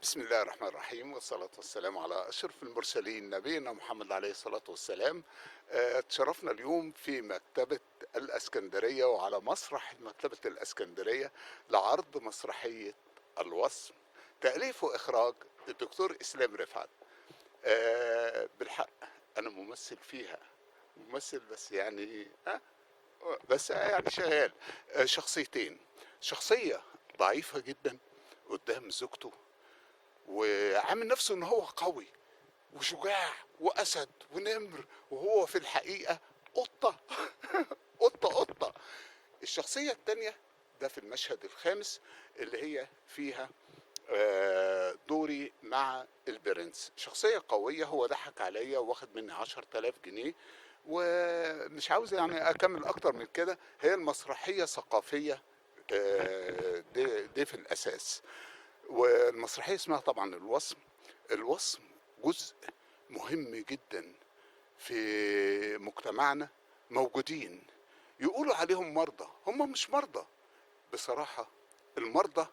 بسم الله الرحمن الرحيم، والصلاة والسلام على أشرف المرسلين نبينا محمد عليه الصلاة والسلام. تشرفنا اليوم في مكتبة الأسكندرية وعلى مسرح مكتبة الأسكندرية لعرض مسرحية الوصم، تأليف وإخراج الدكتور إسلام رفعت. بالحق أنا ممثل فيها، ممثل بس يعني بس يعني شغال. شخصيتين، شخصية ضعيفة جدا قدام زوجته وعامل نفسه ان هو قوي وشجاع واسد ونمر، وهو في الحقيقه قطه. قطه. الشخصيه التانية ده في المشهد الخامس اللي هي فيها دوري مع البرنس، شخصية قوية. هو ضحك عليا واخد مني 10,000 جنيه، ومش عاوز يعني أكمل أكتر من كده. هي المسرحية ثقافية، دي في الأساس. والمسرحية اسمها طبعا الوصم. الوصم جزء مهم جدا في مجتمعنا. موجودين يقولوا عليهم مرضى، هم مش مرضى بصراحة. المرضى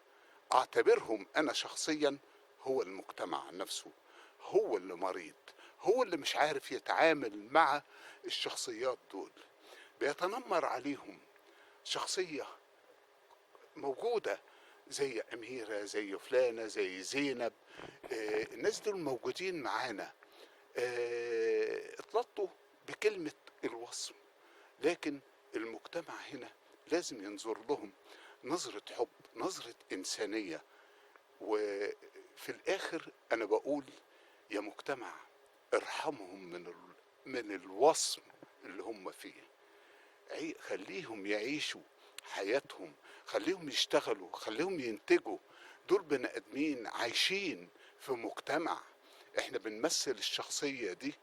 اعتبرهم انا شخصيا هو المجتمع نفسه، هو اللي مريض، هو اللي مش عارف يتعامل مع الشخصيات دول، بيتنمر عليهم. شخصية موجودة زي أميرة، زي فلانة، زي زينب، الناس دول موجودين معانا. اطلقوا بكلمة الوصم، لكن المجتمع هنا لازم ينظر لهم نظرة حب، نظرة إنسانية. وفي الآخر أنا بقول يا مجتمع ارحمهم من الوصم اللي هم فيه. خليهم يعيشوا حياتهم، خليهم يشتغلوا، خليهم ينتجوا. دول بني ادمين عايشين في مجتمع. احنا بنمثل الشخصية دي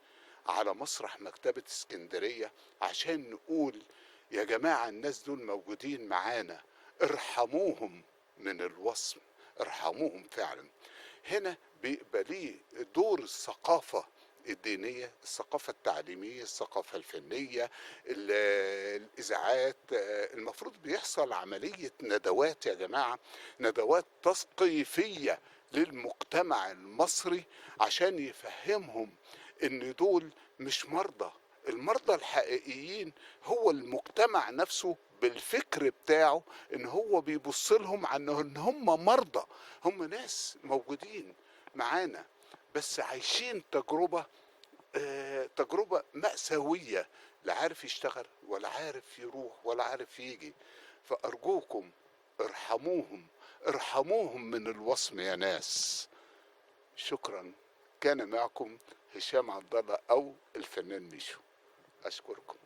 على مسرح مكتبة اسكندرية عشان نقول يا جماعة الناس دول موجودين معانا، ارحموهم من الوصم، ارحموهم فعلا. هنا بيبقى ليه دور الثقافة الدينية، الثقافة التعليمية، الثقافة الفنية، الإذاعات. المفروض بيحصل عملية ندوات يا جماعة، ندوات تثقيفية للمجتمع المصري عشان يفهمهم إن دول مش مرضى. المرضى الحقيقيين هو المجتمع نفسه بالفكر بتاعه، ان هو بيبص لهم عن ان هم مرضى. هم ناس موجودين معانا بس عايشين تجربة، تجربة مأساوية. لا عارف يشتغل ولا عارف يروح ولا عارف يجي. فأرجوكم ارحموهم، ارحموهم من الوصم يا ناس. شكرا. كان معكم هشام عبد الله أو الفنان ميشو. أشكركم.